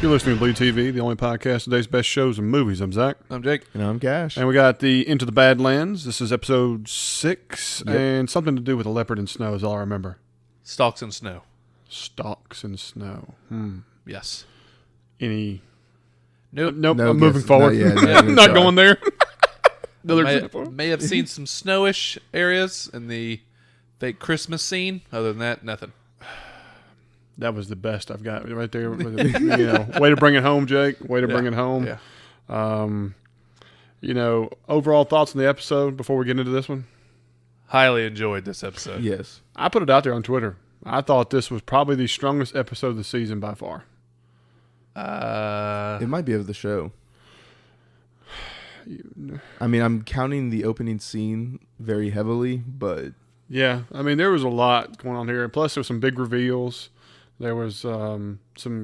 You're listening to BleedTV, the only podcast today's best shows and movies. I'm Zach. I'm Jake. And I'm Cash. And we got the Into the Badlands. This is episode 6, Yep. and something to do with a leopard and snow is all I remember. Stalks and snow. Stalks and snow. Yes. Any... Nope. Nope, No I'm moving guesses. forward. Not yet. No, Not no, going there. Another example. May have seen some snowish areas in the fake Christmas scene. Other than that, nothing. That was the best I've got right there. Way to bring it home, Jake. Way to bring it home. Yeah. Overall thoughts on the episode before we get into this one? Highly enjoyed this episode. Yes. I put it out there on Twitter. I thought this was probably the strongest episode of the season by far. It might be of the show. I mean, I'm counting the opening scene very heavily, but... Yeah, I mean, there was a lot going on here. Plus, there were some big reveals. There was some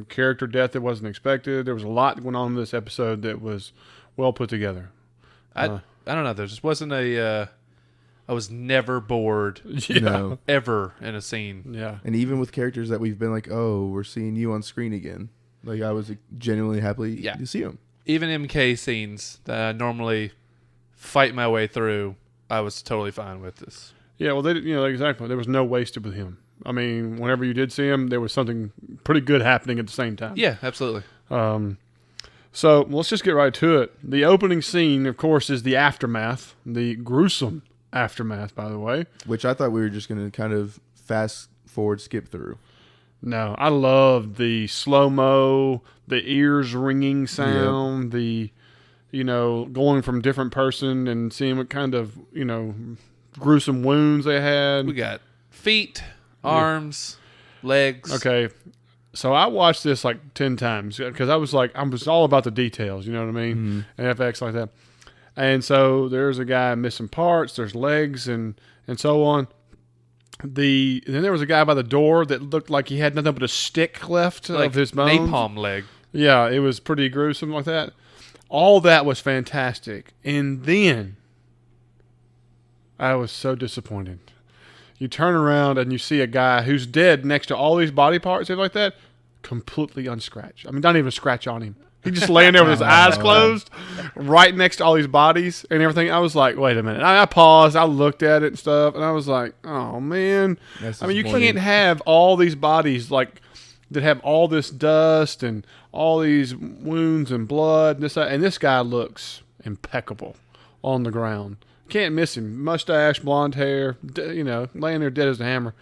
character death that wasn't expected. There was a lot going on in this episode that was well put together. I don't know. There just wasn't I was never bored No. ever in a scene. Yeah. And even with characters that we've been like, oh, we're seeing you on screen again. Like, I was genuinely happy to see him. Even MK scenes that I normally fight my way through, I was totally fine with this. Yeah, well, exactly. There was no wasted with him. I mean, whenever you did see him, there was something pretty good happening at the same time. Yeah, absolutely. So let's just get right to it. The opening scene, of course, is the aftermath, the gruesome aftermath, by the way. Which I thought we were just going to kind of fast forward, skip through. No, I loved the slow-mo, the ears ringing sound, the, going from different person and seeing what kind of, gruesome wounds they had. We got feet, arms, legs. Okay. So I watched this like 10 times because I was all about the details, you know what I mean? Mm-hmm. And FX like that. And so there's a guy missing parts, there's legs and so on. And then there was a guy by the door that looked like he had nothing but a stick left of his bones. Napalm leg. Yeah, it was pretty gruesome like that. All that was fantastic. And then I was so disappointed. You turn around and you see a guy who's dead next to all these body parts and like that, completely unscratched. I mean, not even a scratch on him. He just laying there with his eyes closed, right next to all these bodies and everything. I was like, wait a minute. I paused. I looked at it and stuff, and I was like, oh, man. I mean, you can't have all these bodies like that have all this dust and all these wounds and blood. And this guy looks impeccable on the ground. Can't miss him. Mustache, blonde hair, laying there dead as a hammer,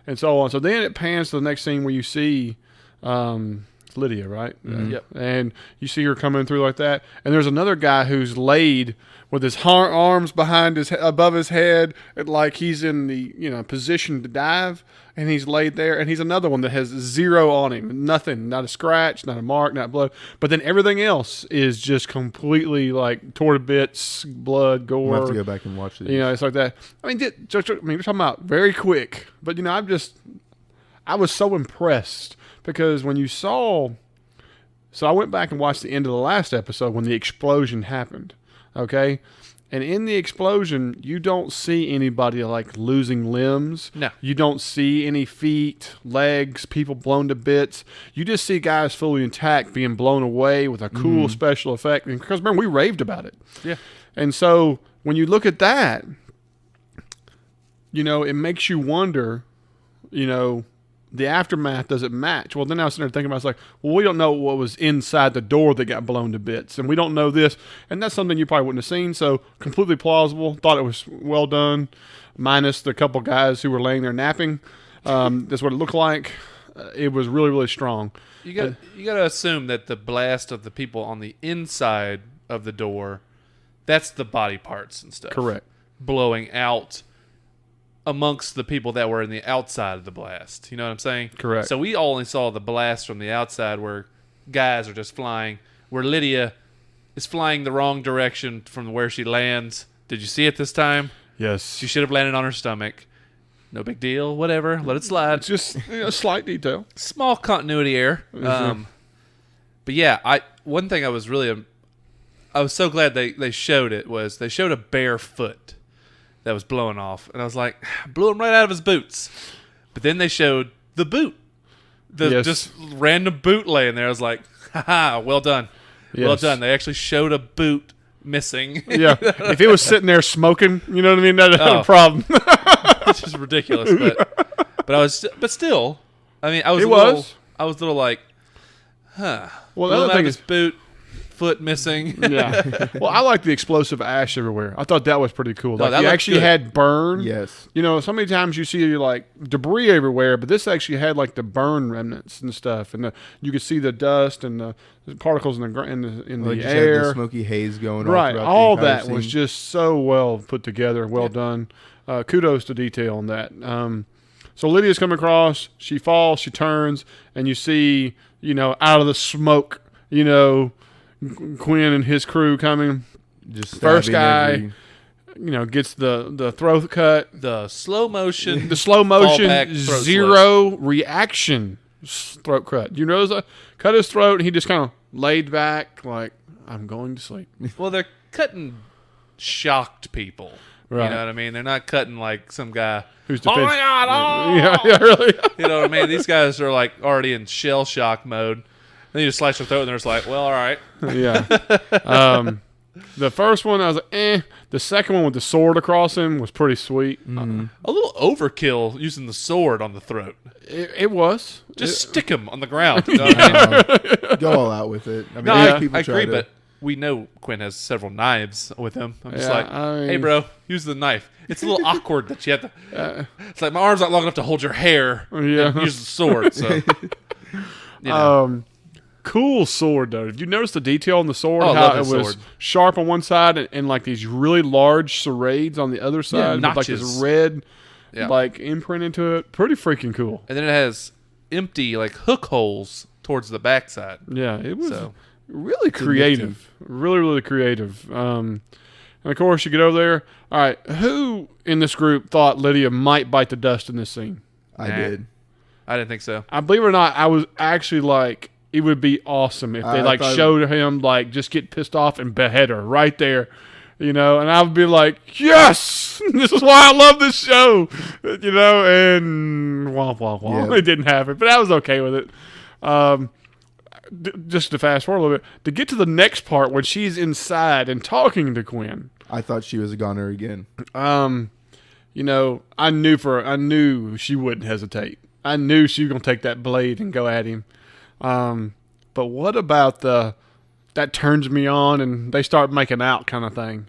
and so on. So then it pans to the next scene where you see Lydia, right? Mm-hmm. Yep. And you see her coming through like that. And there's another guy who's laid with his arms above his head, like he's in the position to dive, and he's laid there. And he's another one that has zero on him, nothing, not a scratch, not a mark, not blood. But then everything else is just completely like tore to bits, blood, gore. We'll have to go back and watch these. It's like that. I mean, we're talking about very quick, but I was so impressed because when you saw. So I went back and watched the end of the last episode when the explosion happened. Okay. And in the explosion, you don't see anybody like losing limbs. No. You don't see any feet, legs, people blown to bits. You just see guys fully intact being blown away with a cool special effect. And because remember, we raved about it. Yeah. And so when you look at that, it makes you wonder, the aftermath doesn't match. Well, then I was sitting there thinking about, I was like, well, we don't know what was inside the door that got blown to bits, and we don't know this, and that's something you probably wouldn't have seen. So completely plausible. Thought it was well done, minus the couple guys who were laying there napping. That's what it looked like. It was really, really strong. You got to assume that the blast of the people on the inside of the door, that's the body parts and stuff. Correct. Blowing out amongst the people that were in the outside of the blast. You know what I'm saying? Correct. So we only saw the blast from the outside where guys are just flying, where Lydia is flying the wrong direction from where she lands. Did you see it this time? Yes. She should have landed on her stomach. No big deal. Whatever. Let it slide. It's just a slight detail. Small continuity error. But yeah, one thing I was so glad they showed it was they showed a bare foot that was blowing off, and I was like, blew him right out of his boots. But then they showed the boot the just random boot laying there. I was like, haha, well done. Well done. They actually showed a boot missing. Yeah. If it was sitting there smoking, you know what I mean? That'd have a problem. It's just ridiculous. But still, I mean, I was a little like, huh. Well, the other thing is boot, foot missing. Yeah. Well, I like the explosive ash everywhere. I thought that was pretty cool. Like, you actually good. had burn. Yes. You know, so many times you see like debris everywhere, but this actually had like the burn remnants and stuff, and you could see the dust and the particles in the air, had the smoky haze going. Right. All that scene. was just so well put together, well done. Kudos to detail on that. So Lydia's coming across. She falls. She turns, and you see, out of the smoke, Quinn and his crew coming. Just first guy, gets the throat cut. The slow motion. The slow motion, fallback throat zero reaction throat cut. You notice cut his throat, and he just kind of laid back like, I'm going to sleep. Well, they're cutting shocked people. Right. You know what I mean? They're not cutting like some guy who's oh my God, oh! Yeah, really. You know what I mean? These guys are like already in shell shock mode. Then you just slice their throat, and they're just like, well, all right. Yeah. The first one, I was like, eh. The second one with the sword across him was pretty sweet. A little overkill using the sword on the throat. It was. Just stick him on the ground. You know what I mean? Go all out with it. I mean, No, people I try agree, to- but we know Quinn has several knives with him. I'm just Yeah, like, I mean- hey, bro, use the knife. It's a little awkward that you have to. It's like my arm's not long enough to hold your hair. Yeah. And use the sword. So, you know. Cool sword though. Did you notice the detail on the sword? Oh, I how love it his was sword. sharp on one side and like these really large serrades on the other side with like this notches. red Yeah. like imprint into it. Pretty freaking cool. And then it has empty like hook holes towards the backside. Yeah, it was So. really creative. Really, really creative. And of course, you get over there. All right, who in this group thought Lydia might bite the dust in this scene? I Nah. did. I didn't think so. I believe it or not, I was actually like, it would be awesome if they I thought- showed him like just get pissed off and behead her right there, and I would be like, yes, this is why I love this show, and womp womp womp. Yeah. It didn't happen, but I was okay with it. Just to fast forward a little bit, to get to the next part when she's inside and talking to Quinn. I thought she was a goner again. I knew she wouldn't hesitate. I knew she was going to take that blade and go at him. But what about that turns me on and they start making out kind of thing?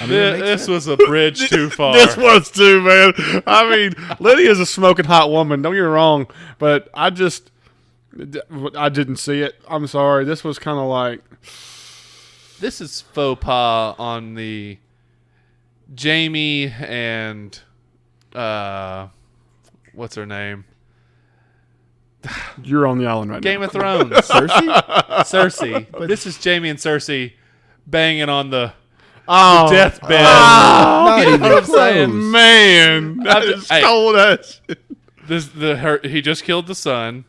I mean, it makes This sense. was a bridge too far. This was too, man. I mean, Lydia's a smoking hot woman. Don't get me wrong, but I didn't see it. I'm sorry. This was kind of like, This is faux pas on the Jamie and what's her name? you're on the island right Game now. of Thrones. Cersei. But this is Jamie and Cersei banging on the deathbed. Not You know even what I'm saying? close. Man, that is Hey. cold as shit. He just killed the son,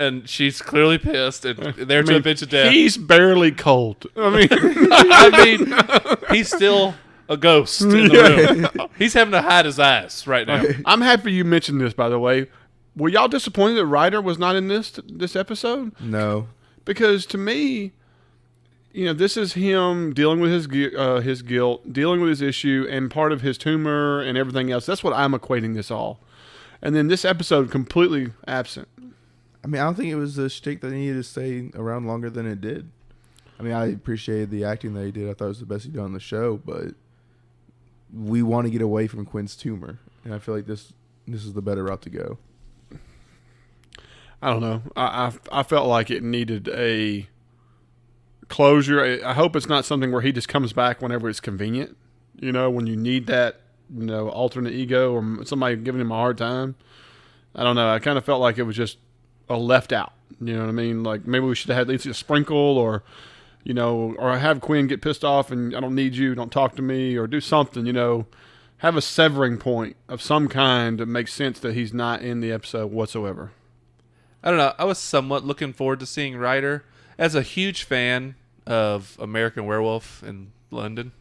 and she's clearly pissed, and they're to avenge the death. He's barely cold. I mean, I mean, he's still a ghost in the room. He's having to hide his ass right now. I'm happy you mentioned this, by the way. Were y'all disappointed that Ryder was not in this episode? No. Because to me, this is him dealing with his guilt, dealing with his issue, and part of his tumor and everything else. That's what I'm equating this all. And then this episode completely absent. I mean, I don't think it was a shtick that he needed to stay around longer than it did. I mean, I appreciated the acting that he did. I thought it was the best he did on the show, but we want to get away from Quinn's tumor, and I feel like this is the better route to go. I don't know. I felt like it needed a closure. I hope it's not something where he just comes back whenever it's convenient. When you need that, alternate ego or somebody giving him a hard time. I don't know. I kind of felt like it was just a left out. You know what I mean? Like maybe we should have had at least a sprinkle or have Quinn get pissed off and I don't need you, don't talk to me, or do something, have a severing point of some kind that makes sense that he's not in the episode whatsoever. I don't know. I was somewhat looking forward to seeing Ryder. As a huge fan of American Werewolf in London,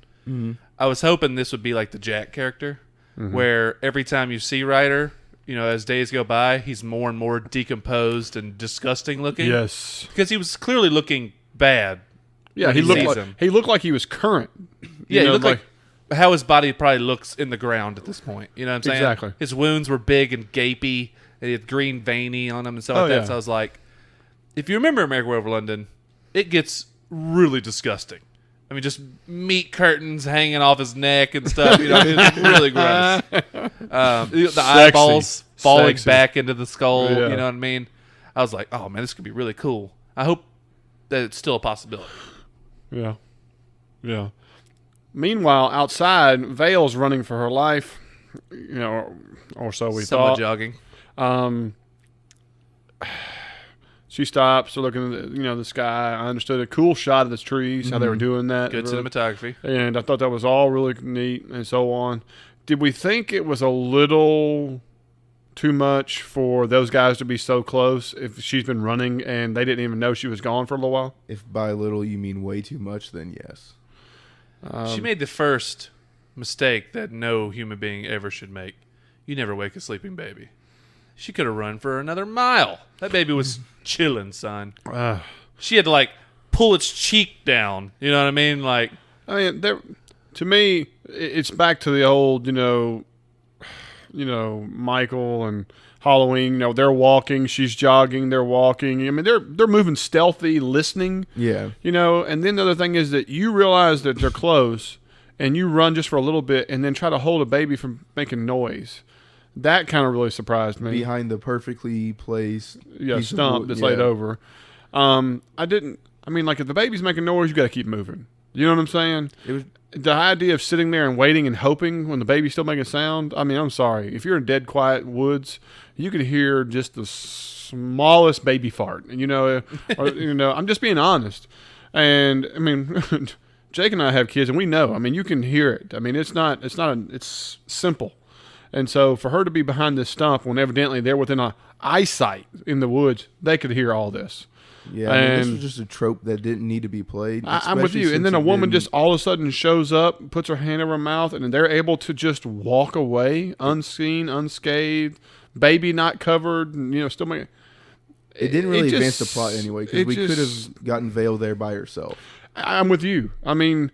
I was hoping this would be like the Jack character, where every time you see Ryder, as days go by, he's more and more decomposed and disgusting looking. Yes. Because he was clearly looking bad. Yeah, when he looked sees like him. he looked like he was current. Yeah, he looked like how his body probably looks in the ground at this point. You know what I'm saying? Exactly. His wounds were big and gapy, and he had green veiny on them and stuff Oh, like that. yeah. So I was like, if you remember American Werewolf London, it gets really disgusting. I mean, just meat curtains hanging off his neck and stuff. It's really gross. The eyeballs falling back into the skull. Yeah. You know what I mean? I was like, oh man, this could be really cool. I hope that it's still a possibility. Yeah. Yeah. Meanwhile, outside, Vale's running for her life, or so we Somewhat thought. jogging. She stops, looking at the sky. I understood a cool shot of the trees, how they were doing that. Good cinematography. And I thought that was all really neat and so on. Did we think it was a little too much for those guys to be so close if she's been running and they didn't even know she was gone for a little while? If by little you mean way too much, then yes. She made the first mistake that no human being ever should make. You never wake a sleeping baby. She could have run for another mile. That baby was chilling, son. She had to pull its cheek down. You know what I mean? To me, it's back to the old, Michael and Halloween. They're walking, she's jogging, they're walking. I mean, they're moving stealthy, listening. Yeah. And then the other thing is that you realize that they're close, and you run just for a little bit, and then try to hold a baby from making noise. That kind of really surprised me. Behind the perfectly placed stump that's laid over. If the baby's making noise, you got to keep moving. You know what I'm saying? The idea of sitting there and waiting and hoping when the baby's still making sound. I mean, I'm sorry. If you're in dead quiet woods, you could hear just the smallest baby fart. And I'm just being honest. And I mean, Jake and I have kids, and we know. I mean, you can hear it. I mean, it's simple. And so for her to be behind this stump when evidently they're within a eyesight in the woods, they could hear all this. Yeah, this was just a trope that didn't need to be played. I'm with you. And then a woman just all of a sudden shows up, puts her hand over her mouth, and they're able to just walk away unseen, unscathed, baby not covered, and still making. It didn't really advance the plot anyway, because we could have gotten Vale there by herself. I'm with you. I mean,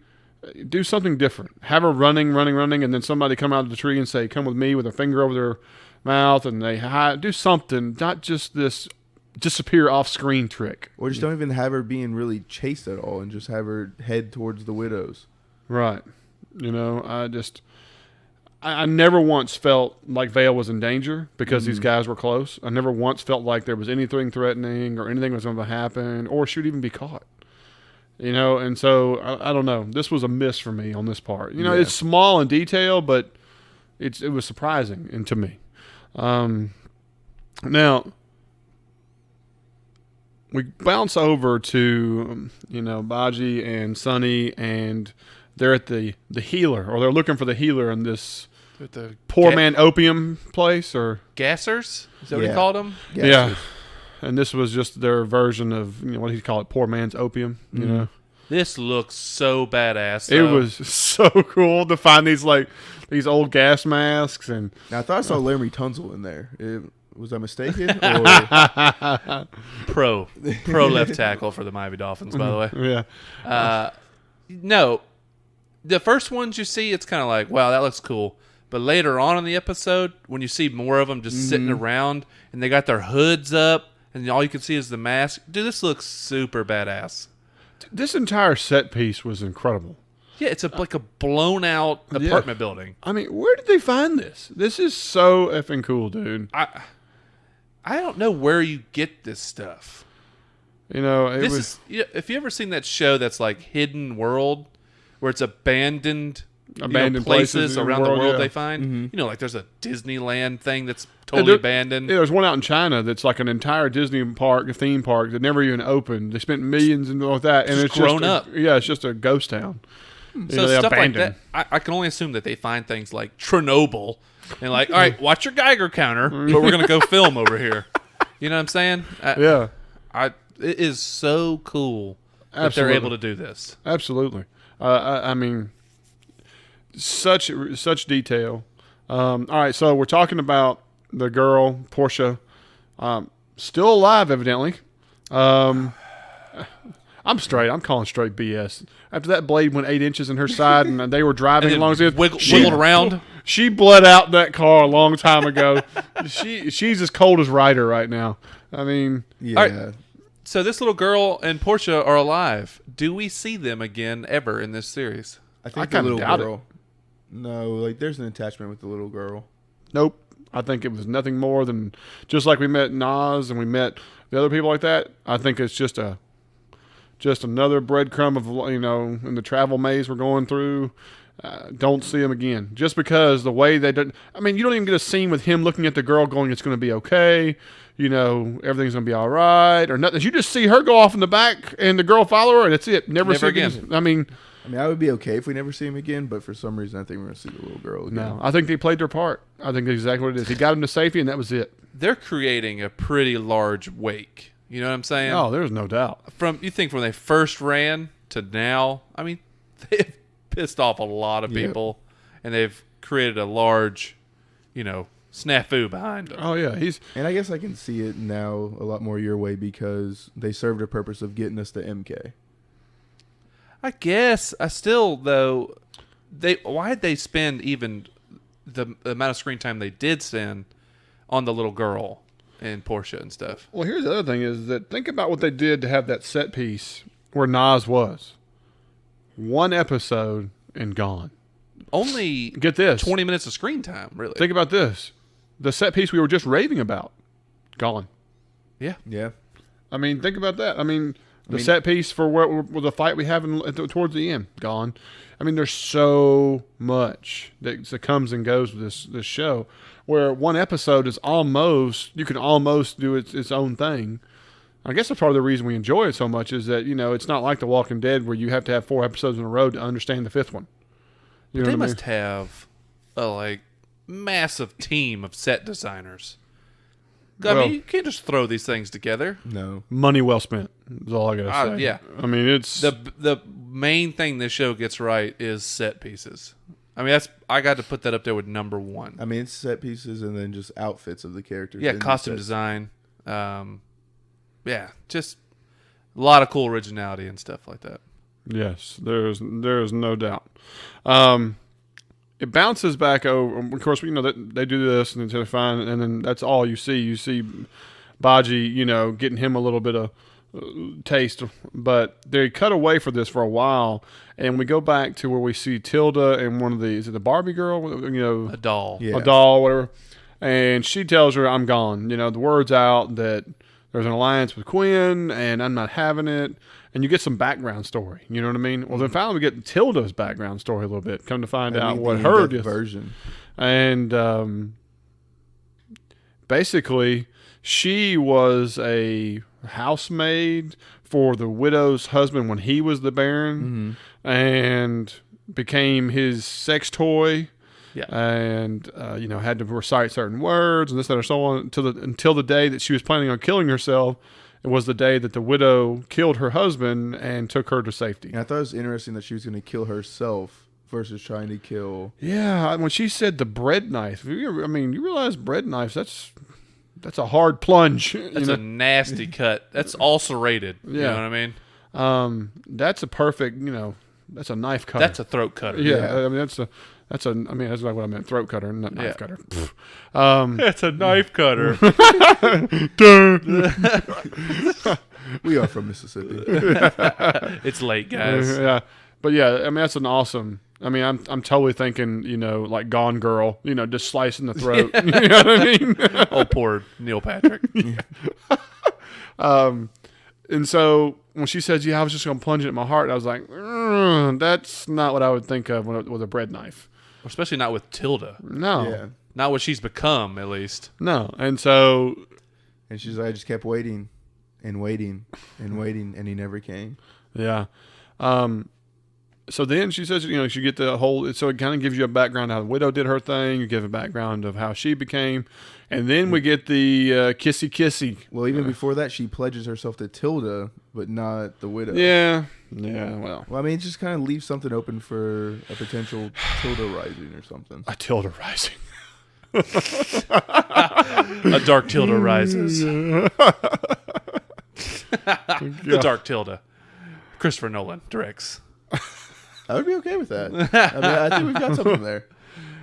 do something different. Have her running, and then somebody come out of the tree and say, "Come with me," with a finger over their mouth, and they hide. Do something, not just this disappear off screen trick. Or just don't even have her being really chased at all, and just have her head towards the widows. Right. I never once felt like Vale was in danger because these guys were close. I never once felt like there was anything threatening or anything was going to happen or she would even be caught. And so I don't know. This was a miss for me on this part. It's small in detail, but it was surprising and to me. Now we bounce over to Baji and Sonny, and they're at the healer, or they're looking for the healer in this poor man opium place, or gassers. Is that what he called them? Gassers. Yeah. And this was just their version of what do you call it, poor man's opium. This looks so badass. It was so cool to find these old gas masks, and now, I thought I saw Laramie Tunzel in there. Was I mistaken? Or? Pro left tackle for the Miami Dolphins, by the way. Yeah. No, the first ones you see, it's kind of like, wow, that looks cool. But later on in the episode, when you see more of them just sitting around and they got their hoods up and all you can see is the mask, dude, this looks super badass. This entire set piece was incredible. Yeah, it's like a blown out apartment building. I mean, where did they find this? This is so effing cool, dude. I don't know where you get this stuff. If you ever seen that show that's like Hidden World, where it's abandoned places around the world yeah. they find? Like there's a Disneyland thing that's totally abandoned. Yeah, there's one out in China that's like an entire Disney park, a theme park that never even opened. They spent millions and all that, and it's grown up. It's just a ghost town. So stuff like that, I can only assume that they find things like Chernobyl and like, all right, watch your Geiger counter, but we're gonna go film over here. You know what I'm saying? It is so cool that they're able to do this. Absolutely. I mean, such detail. All right, so we're talking about the girl, Portia, still alive, evidently. I'm straight. I'm calling straight BS. After that blade went 8 inches in her side and they were driving as long as it wiggled around. She bled out that car a long time ago. She's as cold as Ryder right now. I mean, Yeah. All right. So this little girl and Portia are alive. Do we see them again ever in this series? I think I the little kinda doubt girl. No, like there's an attachment with the little girl. nope. I think it was nothing more than just like we met Nas and we met the other people like that. I think it's just another breadcrumb of, in the travel maze we're going through. Don't see him again. Just because the way they did. I mean, you don't even get a scene with him looking at the girl going, it's going to be okay. Everything's going to be all right. Or nothing. You just see her go off in the back and the girl follow her and that's it. Never see again. I mean, I would be okay if we never see him again, but for some reason I think we're going to see the little girl again. no. I think they played their part. I think that's exactly what it is. He got him to safety and that was it. They're creating a pretty large wake. You know what I'm saying? Oh, there's no doubt. From when they first ran to now, I mean, they've pissed off a lot of people, and they've created a large, snafu behind them. Oh, yeah. And I guess I can see it now a lot more your way because they served a purpose of getting us to MK. I guess I still though why'd they spend even the amount of screen time they did spend on the little girl and Portia and stuff. Well, here's the other thing is that think about what they did to have that set piece where Nas was. 1 episode and gone. Only Get this. 20 minutes of screen time, really. Think about this. The set piece we were just raving about. Gone. Yeah. Yeah. I mean, think about that. I mean, set piece for what the fight we have towards the end. Gone. I mean, there's so much that comes and goes with this show where 1 episode is you can almost do its own thing. I guess that's part of the reason we enjoy it so much is that, it's not like The Walking Dead where you have to have 4 episodes in a row to understand the 5th one. They must have a massive team of set designers. I mean, you can't just throw these things together. No. Money well spent is all I got to say. Yeah. I mean, it's... The main thing this show gets right is set pieces. I mean, I got to put that up there with number 1. I mean, it's set pieces and then just outfits of the characters. Yeah, costume design. Just a lot of cool originality and stuff like that. Yes, there's no doubt. It bounces back over. Of course, that they do this and they're fine, and then that's all you see. You see Baji, getting him a little bit of taste, but they cut away for this for a while, and we go back to where we see Tilda and one of is it the Barbie girl? A doll. Yeah. A doll, whatever. And she tells her, "I'm gone." The word's out that there's an alliance with Quinn, and I'm not having it. And you get some background story. You know what I mean? Well, then finally we get Tilda's background story a little bit. Come to find out what her version. And basically, she was a housemaid for the widow's husband when he was the Baron, and became his sex toy. Yeah. And had to recite certain words and this, that, or so on until the day that she was planning on killing herself. It was the day that the widow killed her husband and took her to safety. And I thought it was interesting that she was going to kill herself versus trying to kill. Yeah, when she said the bread knife, you realize bread knives, that's a hard plunge. That's a nasty cut. That's ulcerated. Yeah. You know what I mean? That's a perfect, that's a knife cutter. That's a throat cutter. Yeah. I mean, that's like what I meant, throat cutter, not knife cutter. That's a knife cutter. We are from Mississippi. It's late, guys. Yeah. But yeah, I mean, that's an awesome. I mean, I'm totally thinking, like Gone Girl, just slicing the throat. You know what I mean? Oh, poor Neil Patrick. And so when she says, "Yeah, I was just going to plunge it in my heart," I was like, "That's not what I would think of with a bread knife." Especially not with Tilda. No. Yeah. Not what she's become, at least. No. And so... And she's like, I just kept waiting and waiting and waiting, and he never came. Yeah. So then she says, she get the whole... So it kind of gives you a background how the widow did her thing. You give a background of how she became. And then we get the kissy-kissy. Well, even before that, she pledges herself to Tilda, but not the widow. Yeah. Yeah, well. Well, I mean, it just kind of leaves something open for a potential Tilda rising or something. A Tilda rising. A Dark Tilda rises. The Dark Tilda. Christopher Nolan directs. I would be okay with that. I mean, I think we've got something there.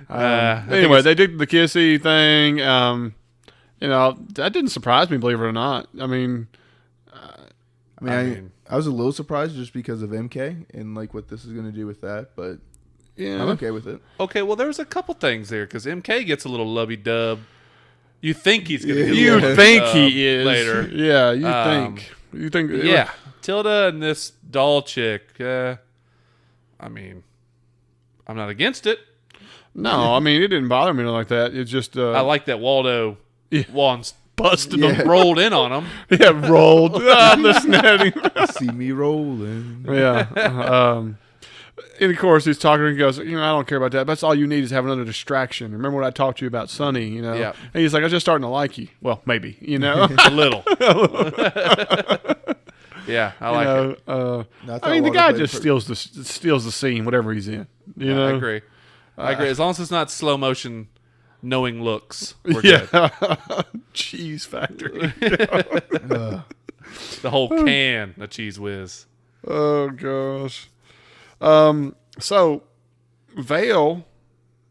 Anyway, they did the kissy thing. That didn't surprise me, believe it or not. I mean, I was a little surprised just because of MK and like what this is going to do with that, but yeah, I'm okay with it. Okay, well, there's a couple things there because MK gets a little lovey-dub. You think he's going to get a You little think lovey-dub he is later. Yeah, you think. You think? Yeah, Tilda and this doll chick. I mean, I'm not against it. No, I mean it didn't bother me like that. It's just I like that Waldo once busted them, rolled in on him. Yeah, rolled. Listen at him. See me rolling. Yeah. And of course, he's talking and he goes, I don't care about that. That's all you need is have another distraction. Remember what I talked to you about Sonny, Yeah. And he's like, I'm just starting to like you. Well, maybe, A little. Yeah, I like it. I mean, the guy just steals the scene, whatever he's in. You know? I agree. As long as it's not slow motion, knowing looks, we're good. Cheese factory. The whole can of Cheese Whiz. Oh gosh. So Vale,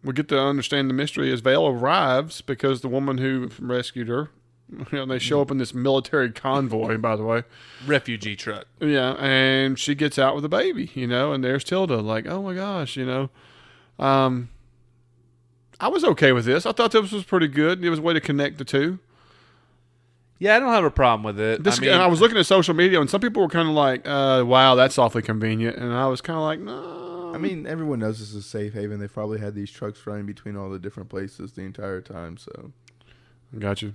we get to understand the mystery as Vale arrives because the woman who rescued her, they show up in this military convoy, by the way. Refugee truck. Yeah, and she gets out with a baby, and there's Tilda, like, oh my gosh, I was okay with this. I thought this was pretty good. It was a way to connect the two. Yeah, I don't have a problem with it. And I was looking at social media, and some people were kind of like, wow, that's awfully convenient. And I was kind of like, no. I mean, everyone knows this is a safe haven. They've probably had these trucks running between all the different places the entire time, so. I got you.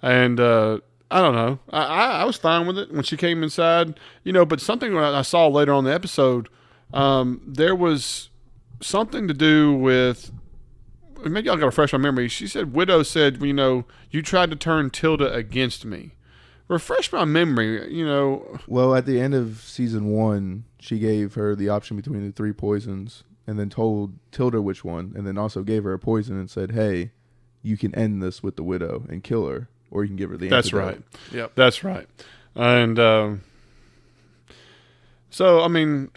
And I don't know. I was fine with it when she came inside, but something I saw later on in the episode, there was something to do with, maybe y'all got to refresh my memory. She said, Widow said, you tried to turn Tilda against me. Refresh my memory, Well, at the end of season 1, she gave her the option between the 3 poisons and then told Tilda which one, and then also gave her a poison and said, hey, you can end this with the Widow and kill her, or you can give her the antidote. That's right. Yep. That's right. And so, I mean...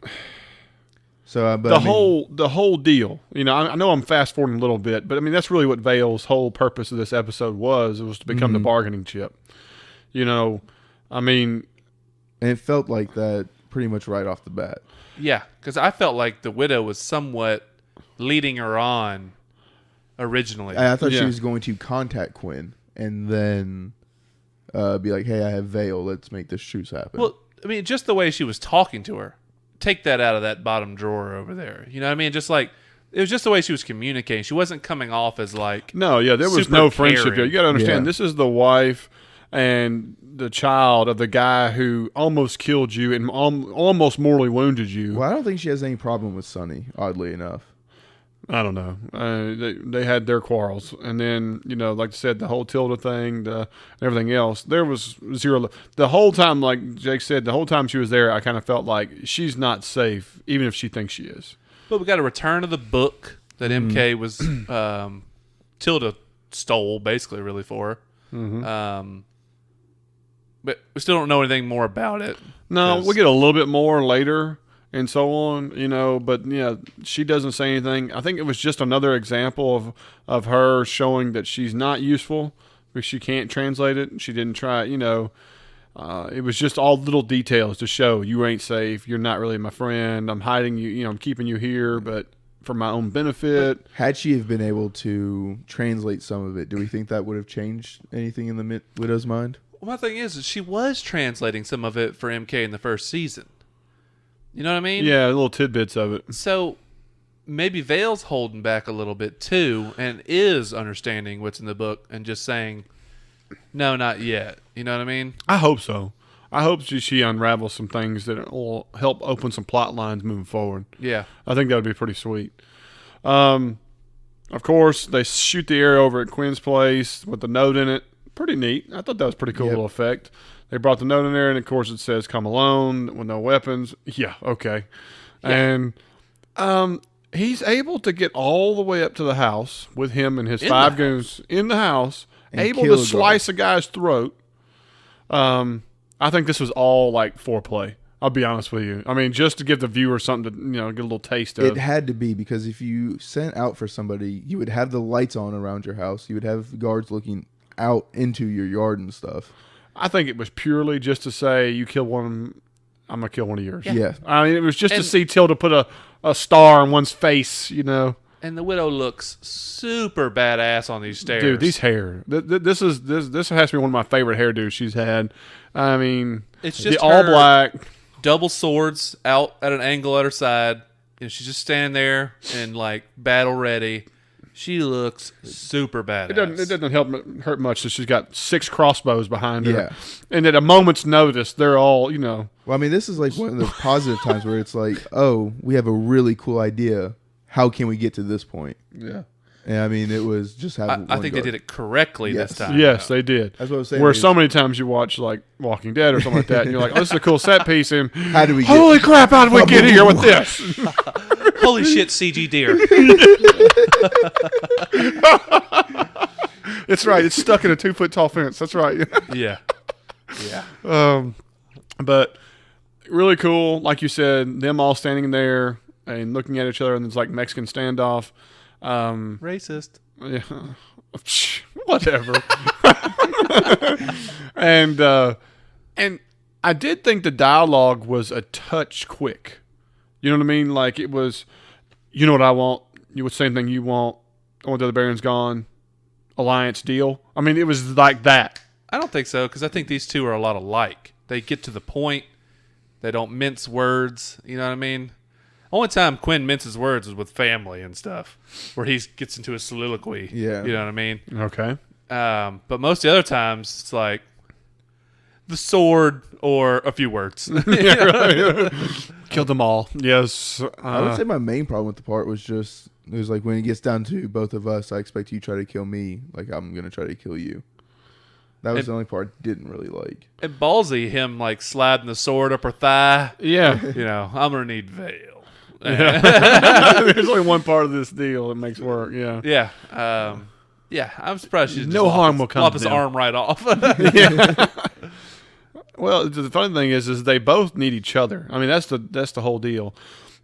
So, the whole deal, I know I'm fast forwarding a little bit, but I mean that's really what Vale's whole purpose of this episode was. It was to become the bargaining chip. I mean, and it felt like that pretty much right off the bat. Yeah, because I felt like the Widow was somewhat leading her on originally. I thought she was going to contact Quinn and then be like, "Hey, I have Vale. Let's make this truce happen." Well, I mean, just the way she was talking to her. Take that out of that bottom drawer over there. You know what I mean? Just like, it was just the way she was communicating. She wasn't coming off as like, no, yeah, there was no friendship here. You got to understand, this is the wife and the child of the guy who almost killed you and almost mortally wounded you. Well, I don't think she has any problem with Sonny, oddly enough. I don't know. They had their quarrels. And then, like I said, the whole Tilda thing, everything else, there was zero. The whole time, like Jake said, the whole time she was there, I kind of felt like she's not safe, even if she thinks she is. But we got a return of the book that MK was, Tilda stole, basically, really, for her. Mm-hmm. But we still don't know anything more about it. No, we'll get a little bit more later. And so on, but she doesn't say anything. I think it was just another example of her showing that she's not useful because she can't translate it. She didn't try, it was just all little details to show you ain't safe. You're not really my friend. I'm hiding you, I'm keeping you here, but for my own benefit. But had she have been able to translate some of it, do we think that would have changed anything in the Widow's mind? Well, my thing is she was translating some of it for MK in the first season. You know what I mean? Yeah, little tidbits of it. So maybe Vale's holding back a little bit too and is understanding what's in the book and just saying, no, not yet. You know what I mean? I hope so. I hope she unravels some things that will help open some plot lines moving forward. Yeah. I think that would be pretty sweet. Of course, they shoot the arrow over at Quinn's place with the note in it. Pretty neat. I thought that was a pretty cool little effect. They brought the note in there, and of course it says "Come alone" with no weapons. Yeah, okay. Yeah. And he's able to get all the way up to the house with him and his 5 goons in the house, And able kill to a guard. slice a guy's throat. I think this was all like foreplay. I'll be honest with you. I mean, just to give the viewer something to, get a little taste of. It had to be, because if you sent out for somebody, you would have the lights on around your house. You would have guards looking out into your yard and stuff. I think it was purely just to say, you kill one, I'm going to kill one of yours. Yeah. I mean, it was just to see Tilda put a star on one's face, And the widow looks super badass on these stairs. Dude, these hair. This has to be one of my favorite hairdos she's had. I mean, it's just the all her black. double swords out at an angle at her side. She's just standing there and like battle ready. She looks super badass. It doesn't hurt much that she's got 6 crossbows behind her. Yeah. And at a moment's notice, they're all, Well, I mean, this is like one of the positive times where it's like, oh, we have a really cool idea. How can we get to this point? Yeah. And I mean, it was just having. I think they did it correctly this time. Yes, they did. That's what I was saying. Where so many times you watch like Walking Dead or something like that, and you're like, oh, this is a cool set piece, and How do we get holy crap, how did we get here with this? Holy shit, CG deer. It's right. It's stuck in a 2-foot tall fence. That's right. Yeah. Yeah. But really cool, like you said, them all standing there and looking at each other, and it's like Mexican standoff. Racist. Yeah. Whatever. and I did think the dialogue was a touch quick. You know what I mean? Like it was, you know what I want. You would same thing you want. I want the other Barons gone. Alliance deal. I mean, it was like that. I don't think so, because I think these two are a lot alike. They get to the point. They don't mince words. You know what I mean? Only time Quinn minces words is with family and stuff, where he gets into a soliloquy. Yeah. You know what I mean? Okay. But most of the other times, it's like the sword or a few words. Killed them all. Yes. I would say my main problem with the part was just, it was like when it gets down to both of us, I expect you to try to kill me, like I'm going to try to kill you. That was the only part I didn't really like. And ballsy, him like sliding the sword up her thigh. Yeah. I'm going to need Vale. There's only one part of this deal that makes work. Yeah. Yeah. Yeah, I'm surprised she didn't No just harm will come lop to his them. arm right off. Well, the funny thing is they both need each other. I mean, that's the whole deal.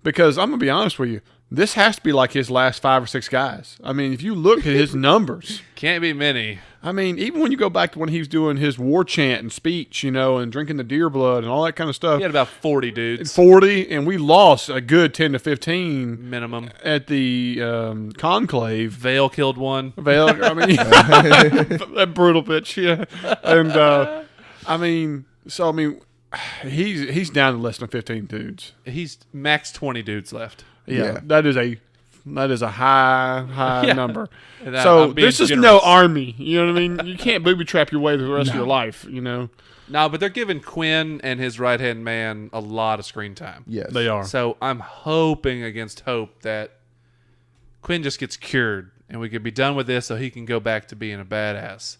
Because I'm gonna be honest with you, this has to be like his last 5 or 6 guys. I mean, if you look at his numbers, Can't be many. I mean, even when you go back to when he was doing his war chant and speech, and drinking the deer blood and all that kind of stuff. He had about 40 dudes 40, and we lost a good 10 to 15 minimum. at the conclave. Vale killed one. Vale, I mean, that brutal bitch, yeah. And he's down to less than 15 dudes. He's max 20 dudes left. Yeah. That is a high Yeah. number. And So I'm being this is generous. no army. You know what I mean? You can't booby trap your way to the rest of your life. No, but they're giving Quinn and his right hand man a lot of screen time. Yes. They are. So I'm hoping against hope that Quinn just gets cured and we could be done with this so he can go back to being a badass.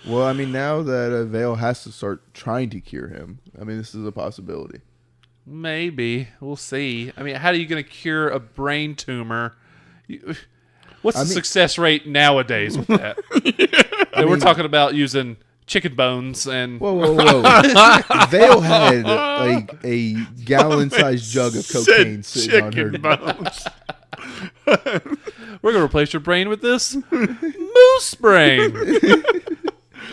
Well, I mean, now that Vale has to start trying to cure him, I mean, this is a possibility. Maybe. We'll see. I mean, how are you going to cure a brain tumor? What's the success rate nowadays with that? We're talking about using chicken bones and... Whoa. Vale had like a gallon-sized jug of cocaine sitting on her. Bones. We're going to replace your brain with this moose brain.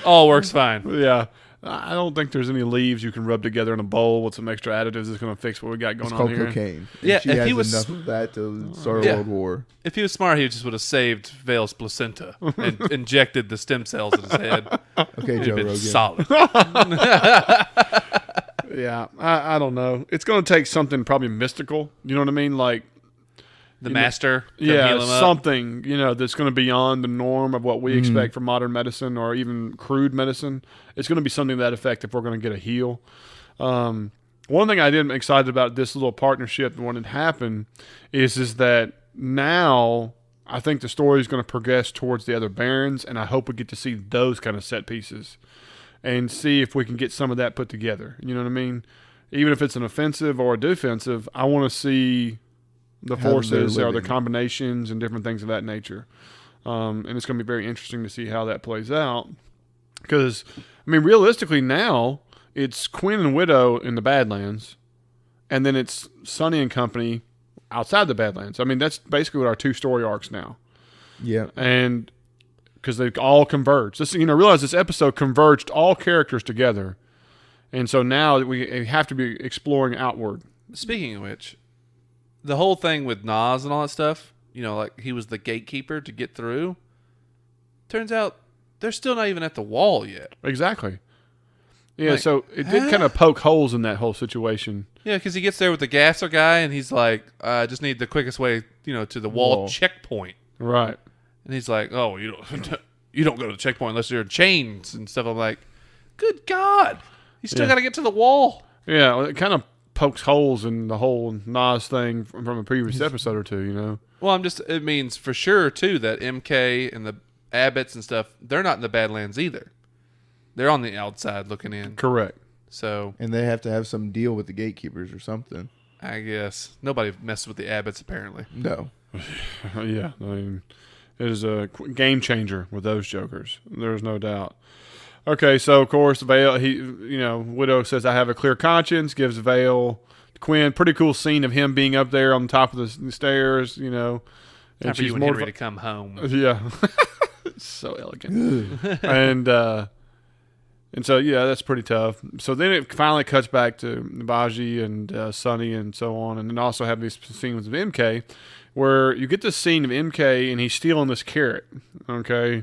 All works fine. Yeah. I don't think there's any leaves you can rub together in a bowl with some extra additives that's going to fix what we got going It's on called here. cocaine. And Yeah, she if has he was- enough of that to start a Yeah. world war. If he was smart, he just would have saved Vale's placenta and injected the stem cells in his head. Okay, He'd Joe have been Rogan. solid. Yeah. I don't know. It's going to take something probably mystical. You know what I mean? Like, The master. Come heal him up. something, that's going to be beyond the norm of what we expect from modern medicine or even crude medicine. It's going to be something to that effect if we're going to get a heal. One thing I did excited about this little partnership when it happened is that now I think the story is going to progress towards the other barons, and I hope we get to see those kind of set pieces and see if we can get some of that put together. You know what I mean? Even if it's an offensive or a defensive, I want to see the forces or the combinations and different things of that nature. And it's going to be very interesting to see how that plays out. Because, I mean, realistically now, it's Quinn and Widow in the Badlands, and then it's Sonny and company outside the Badlands. I mean, that's basically what our 2 story arcs now. Yeah. And because they all converge. This, realize this episode converged all characters together. And so now we have to be exploring outward. Speaking of which, the whole thing with Nas and all that stuff, like he was the gatekeeper to get through. Turns out they're still not even at the wall yet. Exactly. Yeah, so it did kind of poke holes in that whole situation. Yeah, because he gets there with the gasser guy, and he's like, I just need the quickest way, to the wall checkpoint. Right. And he's like, oh, you don't go to the checkpoint unless you're in chains and stuff. I'm like, good God. You still got to get to the wall. Yeah, well, it kind of pokes holes in the whole Nas thing from a previous episode or two, Well, it means for sure, too, that MK and the Abbotts and stuff, they're not in the Badlands either. They're on the outside looking in. Correct. So, and they have to have some deal with the gatekeepers or something. I guess. Nobody messes with the Abbotts, apparently. No. Yeah, I mean, it is a game changer with those jokers. There's no doubt. Okay, so of course, Vale, Widow says, I have a clear conscience, gives Vale Quinn, pretty cool scene of him being up there on top of the stairs, And time for you and Henry to come home. Yeah. It's so elegant. And so, yeah, that's pretty tough. So then it finally cuts back to Baji and Sonny and so on. And then also have these scenes of MK where you get this scene of MK and he's stealing this carrot, okay?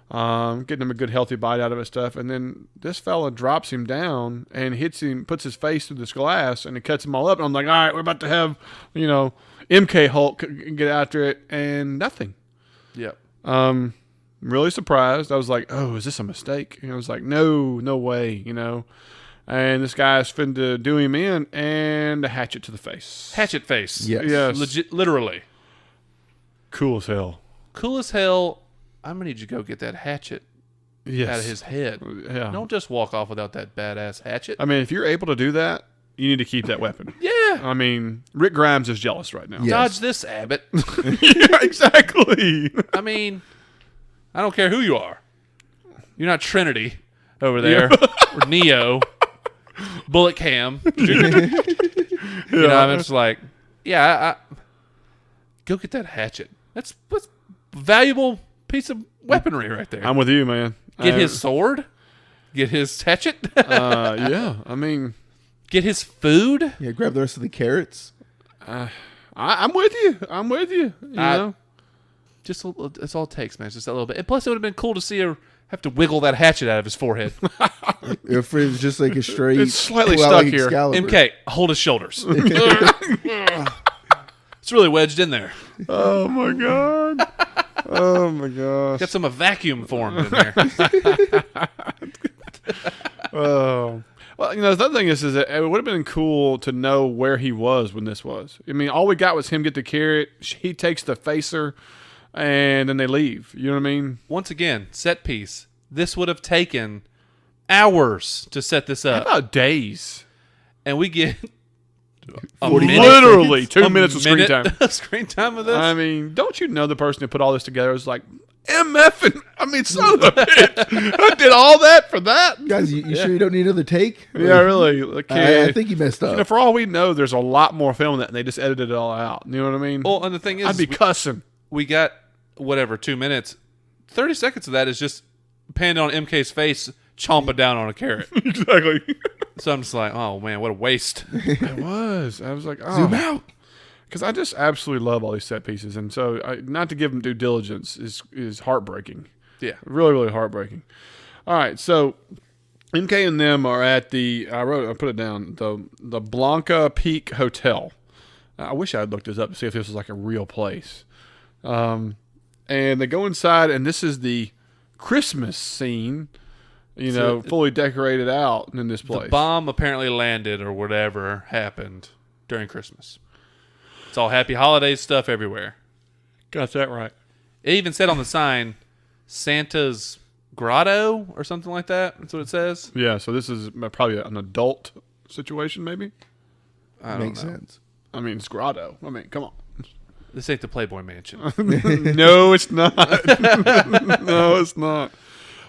Getting him a good healthy bite out of it stuff. And then this fella drops him down and hits him, puts his face through this glass, and it cuts him all up. And I'm like, all right, we're about to have, MK Hulk get after it, and nothing. Yep. Really surprised. I was like, oh, is this a mistake? And I was like, no way, And this guy's finna do him in, and a hatchet to the face. Hatchet face. Yes. Legit, literally. Cool as hell. Cool as hell. I'm going to need you to go get that hatchet out of his head. Yeah. Don't just walk off without that badass hatchet. I mean, if you're able to do that, you need to keep that weapon. Yeah. I mean, Rick Grimes is jealous right now. Yes. Dodge this, Abbott. Yeah, exactly. I mean, I don't care who you are. You're not Trinity over there. Or Neo. Bullet Cam. I'm just like, I go get that hatchet. That's valuable piece of weaponry right there. I'm with you, man. Get his sword. Get his hatchet. Yeah, I mean, get his food. Yeah, grab the rest of the carrots. I'm with you. You know? Just a little, that's all it takes, man. It's just a little bit. And plus, it would have been cool to see her have to wiggle that hatchet out of his forehead. If it was just like a straight, it's slightly stuck here. Excalibur. MK, hold his shoulders. It's really wedged in there. Oh my god. Oh my gosh. Got some vacuum formed in there. Oh. Well, the other thing is that it would have been cool to know where he was when this was. I mean, all we got was him get the carrot. He takes the facer, and then they leave. You know what I mean? Once again, set piece. This would have taken hours to set this up. How about days? And we get literally 2 minutes of screen time. Screen time of this. I mean, don't you know the person who put all this together was like, MF, son of a bitch. I did all that for that? Guys, you sure you don't need another take? Yeah, really. Okay. I think you messed up. For all we know, there's a lot more film in that, and they just edited it all out. You know what I mean? Well, and the thing is, I'd be cussing. We got, 2 minutes. 30 seconds of that is just panned on MK's face, chomping down on a carrot. Exactly. So I'm just like, oh, man, what a waste. It was. I was like, oh. Zoom out. Because I just absolutely love all these set pieces. And so not to give them due diligence is heartbreaking. Yeah. Really, really heartbreaking. All right. So MK and them are at I put it down, the Blanca Peak Hotel. I wish I had looked this up to see if this was like a real place. And they go inside, and this is the Christmas scene, fully decorated out in this place. The bomb apparently landed or whatever happened during Christmas. It's all happy holidays stuff everywhere. Got that right. It even said on the sign, Santa's Grotto or something like that. That's what it says. Yeah, so this is probably an adult situation, maybe? Makes sense. I mean, it's grotto. I mean, come on. This ain't the Playboy Mansion. No, it's not. No, it's not.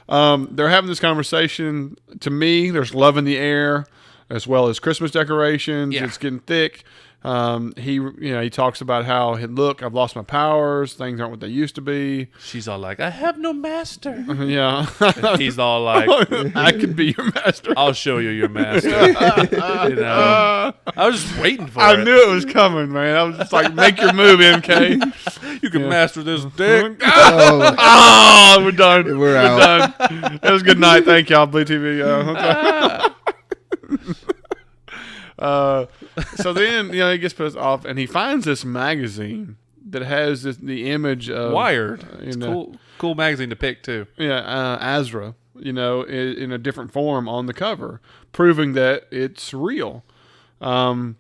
They're having this conversation. To me, there's love in the air, as well as Christmas decorations. Yeah. It's getting thick. He talks about how, hey, look, I've lost my powers. Things aren't what they used to be. She's all like, I have no master. Yeah. And he's all like, I could be your master. I'll show you your master. You know, I was just waiting for it. I knew it was coming, man. I was just like, make your move, MK. You can master this dick. Oh, we're done. We're out. Done. It was a good night. Thank y'all, BleedTV. So then, he gets pissed off, and he finds this magazine that has the image of Wired. It's cool magazine to pick too. Yeah, Azra. In a different form on the cover, proving that it's real. Well,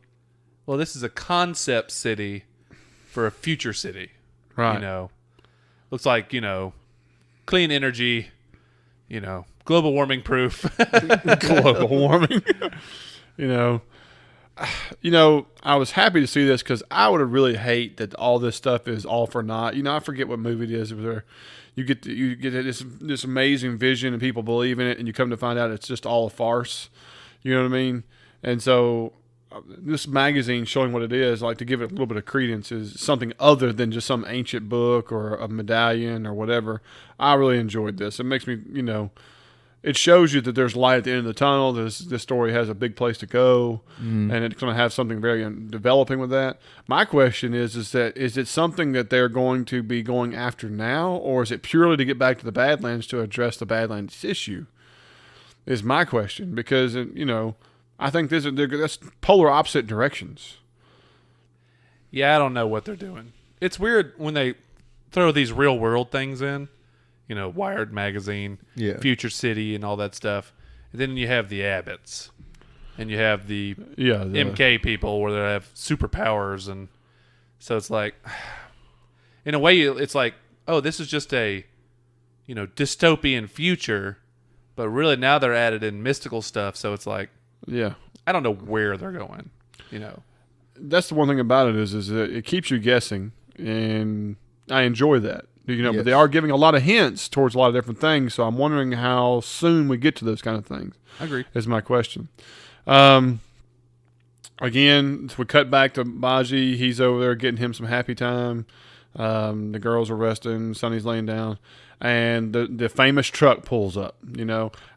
this is a concept city for a future city. Right. Looks like clean energy. Global warming proof. Global warming. I was happy to see this because I would have really hate that all this stuff is all for naught. I forget what movie it is where you get this amazing vision and people believe in it, and you come to find out it's just all a farce. You know what I mean? And so this magazine showing what it is, like to give it a little bit of credence, is something other than just some ancient book or a medallion or whatever. I really enjoyed this. It makes me, it shows you that there's light at the end of the tunnel. This story has a big place to go, and it's going to have something very developing with that. My question is it something that they're going to be going after now, or is it purely to get back to the Badlands to address the Badlands issue? Is my question, because I think that's polar opposite directions. Yeah, I don't know what they're doing. It's weird when they throw these real world things in. Wired magazine, Future City, and all that stuff. And then you have the Abbotts, and you have the MK people where they have superpowers, and so it's like, in a way, it's like, oh, this is just a, dystopian future, but really now they're added in mystical stuff. So it's like, I don't know where they're going. That's the one thing about it is that it keeps you guessing, and I enjoy that. But they are giving a lot of hints towards a lot of different things, so I'm wondering how soon we get to those kind of things. I agree. Is my question. Again, we cut back to Baji. He's over there getting him some happy time. The girls are resting. Sonny's laying down. And the famous truck pulls up, And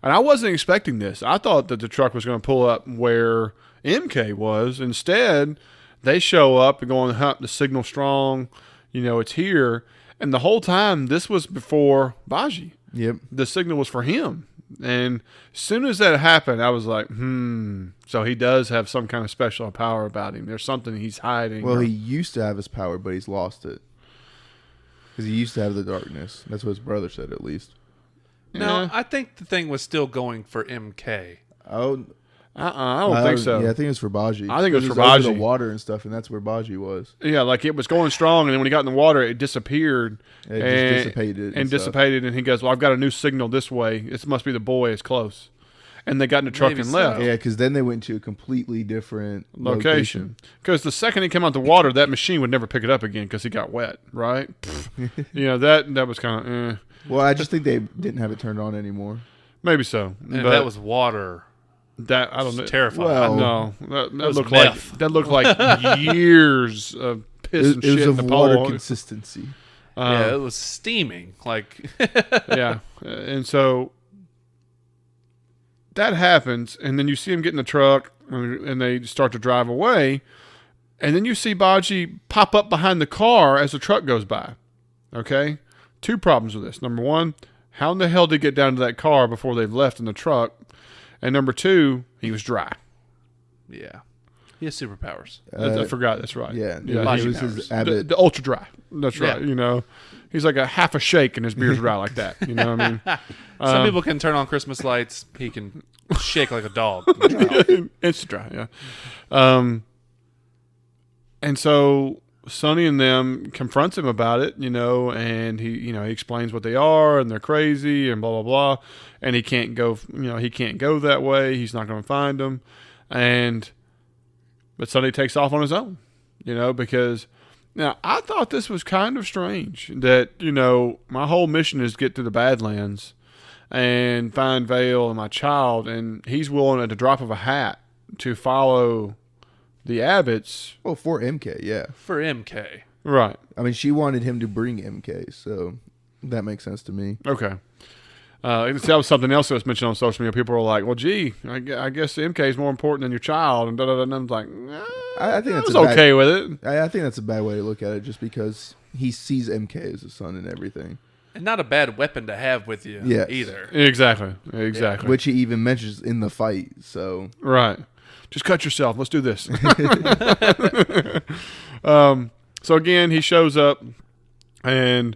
I wasn't expecting this. I thought that the truck was going to pull up where MK was. Instead, they show up and go on the hunt. The signal strong. It's here. And the whole time, this was before Baji. Yep. The signal was for him. And as soon as that happened, I was like, so he does have some kind of special power about him. There's something he's hiding. Well, he used to have his power, but he's lost it. Because he used to have the darkness. That's what his brother said, at least. No, I think the thing was still going for MK. Oh, I don't think so. Yeah, I think it was for Baji. I think it was for Baji. Baji. The water and stuff, and that's where Baji was. Yeah, like it was going strong, and then when he got in the water, it disappeared. It just dissipated. And he goes, well, I've got a new signal this way. It must be the boy. It's close. And they got in the truck and left. Yeah, because then they went to a completely different location. Because the second he came out the water, that machine would never pick it up again because he got wet, right? That was kind of Well, I just think they didn't have it turned on anymore. Maybe so. And that was water. That I don't know. Terrifying. Well, no, that looked like years of piss and shit in the water consistency. Yeah, it was steaming. Yeah, and so that happens, and then you see him get in the truck, and they start to drive away, and then you see Baji pop up behind the car as the truck goes by. Okay, 2 problems with this. Number 1, how in the hell did he get down to that car before they've left in the truck? And number 2, he was dry. Yeah. He has superpowers. I forgot. That's right. Yeah. It was his Abbott. The ultra dry. That's right. He's like a half a shake and his beer's dry like that. You know what I mean? Some people can turn on Christmas lights. He can shake like a dog. It's dry, yeah. And so Sonny and them confronts him about it, and he explains what they are and they're crazy and blah, blah, blah. And he can't go, he can't go that way. He's not going to find them. But Sonny takes off on his own, because Now, I thought this was kind of strange that, my whole mission is to get to the Badlands and find Vale and my child, and he's willing at the drop of a hat to follow the Abbotts. Oh, for MK, yeah. For MK. Right. I mean, she wanted him to bring MK, so that makes sense to me. Okay. That was something else that was mentioned on social media. People were like, well, gee, I guess MK is more important than your child. And da-da-da. And I'm like, I think that's okay with it. I think that's a bad way to look at it, just because he sees MK as a son and everything. And not a bad weapon to have with you either. Exactly. Yeah. Which he even mentions in the fight. So right. Just cut yourself. Let's do this. So again, he shows up, and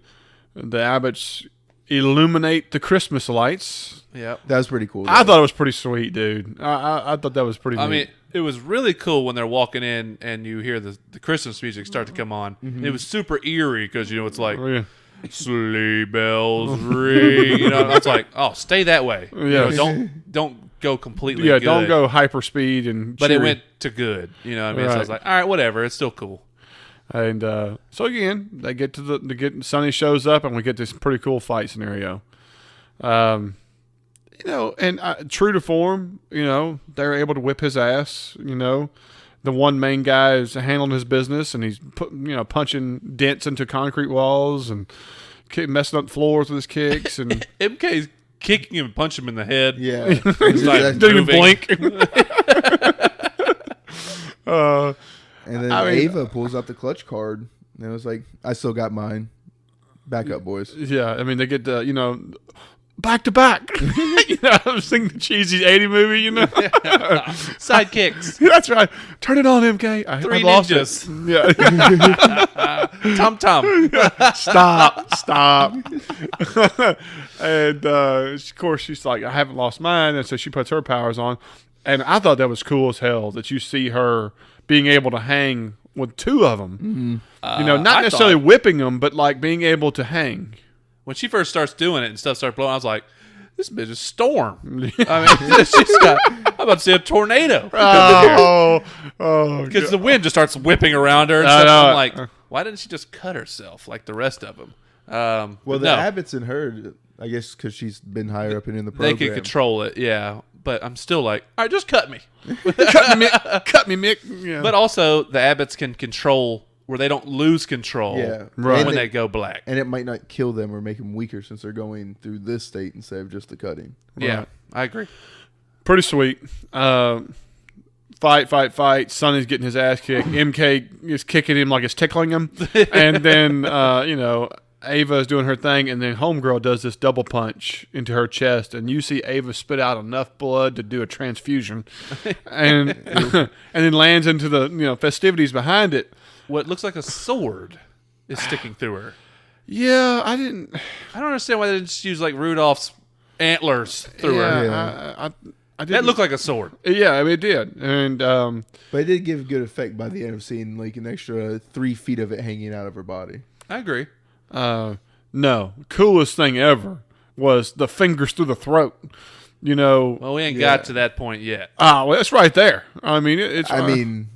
the Abbotts illuminate the Christmas lights. Yeah, that was pretty cool. I thought it was pretty sweet, dude. I thought that was pretty neat. I mean, it was really cool when they're walking in and you hear the Christmas music start to come on. Mm-hmm. It was super eerie because, it's like, sleigh bells ring. It's like, oh, stay that way. Yeah. Don't go completely good. Don't go hyper speed. But it went to good. You know what I mean? Right. So I was like, all right, whatever. It's still cool. And so again, they get to Sonny shows up, and we get this pretty cool fight scenario. And true to form, they're able to whip his ass. The one main guy is handling his business, and he's punching dents into concrete walls and messing up floors with his kicks. And MK's kicking him and punching him in the head. Yeah, he's like, didn't even blink. And then Ava pulls out the clutch card, and it was like, I still got mine. Back up, boys. Yeah, I mean, they get, back to back. I'm singing the cheesy 80 movie, Sidekicks. That's right. Turn it on, MK. Three ninjas. Yeah. Tom. Stop. And, of course, she's like, I haven't lost mine. And so she puts her powers on. And I thought that was cool as hell that you see her being able to hang with two of them. Mm-hmm. Not necessarily whipping them, but like being able to hang. When she first starts doing it and stuff starts blowing, I was like, this bitch is Storm. I mean, I'm about to see a tornado. Because the wind just starts whipping around her. And stuff. I'm like, why didn't she just cut herself like the rest of them? Well, the Abbotts in her, I guess because she's been higher up in the program. They can control it, yeah. But I'm still like, all right, just cut me. Cut me, Mick. Yeah. But also, the Abbotts can control where they don't lose control when they go black. And it might not kill them or make them weaker since they're going through this state instead of just the cutting. Yeah, right. I agree. Pretty sweet. Fight. Sonny's getting his ass kicked. MK is kicking him like it's tickling him. And then, Ava is doing her thing, and then Homegirl does this double punch into her chest, and you see Ava spit out enough blood to do a transfusion, and then lands into the festivities behind it. What looks like a sword is sticking through her. Yeah, I don't understand why they didn't just use like Rudolph's antlers through her. Yeah. That looked like a sword. Yeah, I mean, it did, and but it did give good effect by the end of seeing like an extra 3 feet of it hanging out of her body. I agree. No, coolest thing ever was the fingers through the throat. Well, we ain't got to that point yet. Well, it's right there. I mean,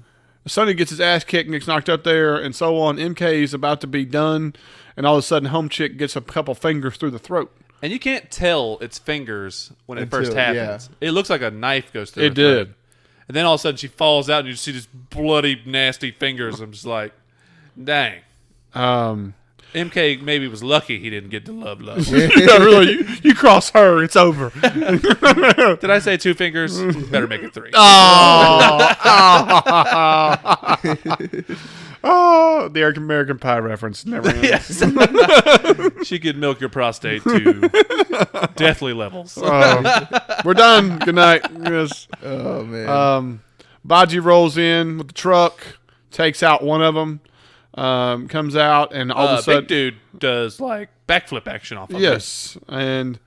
Sonny gets his ass kicked and gets knocked up there, and so on. MK is about to be done, and all of a sudden, Home Chick gets a couple fingers through the throat. And you can't tell it's fingers when it first happens. Yeah. It looks like a knife goes through. It did. Throat. And then all of a sudden, she falls out, and you see these bloody, nasty fingers. I'm just like, dang. MK maybe was lucky he didn't get the love. Yeah, really. You cross her, it's over. Did I say 2 fingers? Better make it 3. Oh, the American Pie reference never ends. Yes. She could milk your prostate to deathly levels. We're done. Good night. Yes. Oh, man. Baji rolls in with the truck, takes out one of them. Comes out, and all of a sudden, big dude does like backflip action off of him. Yes, and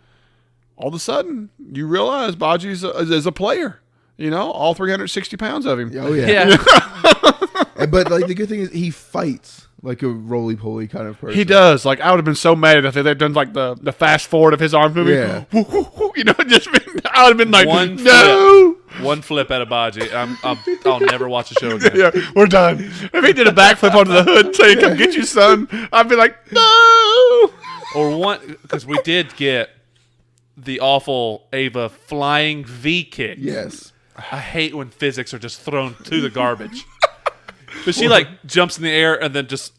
all of a sudden, you realize Baji is a player. All 360 pounds of him. Oh yeah. Yeah. But like the good thing is he fights. like a roly-poly kind of person. He does. Like, I would have been so mad if they'd done like the fast forward of his arm moving. Yeah. You know, just I would have been like, One no. One flip at a Baji. I'll never watch the show again. Yeah, we're done. If he did a backflip onto the hood and say, "Come get you, son," I'd be like, no. Or one, because we did get the awful Ava flying V kick. Yes. I hate when physics are just thrown to the garbage. But she like jumps in the air and then just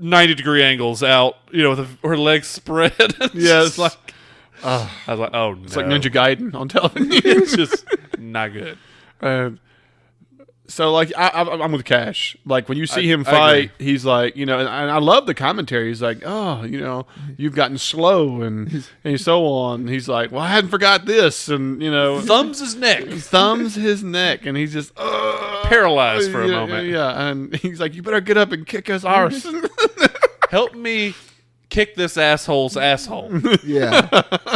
90-degree angles out, you know, with her legs spread. Yes. Like, I was like, oh no. It's like Ninja Gaiden on television. It's just not good. So, like, I'm with Cash. Like, when you see him I fight, he's like, you know, and I love the commentary. He's like, oh, you know, you've gotten slow and so on. He's like, well, I hadn't forgot this. And, you know. Thumbs his neck. Thumbs his neck. And he's just, Paralyzed for a moment. Yeah. And he's like, you better get up and kick his arse. Help me kick this asshole's asshole. Yeah.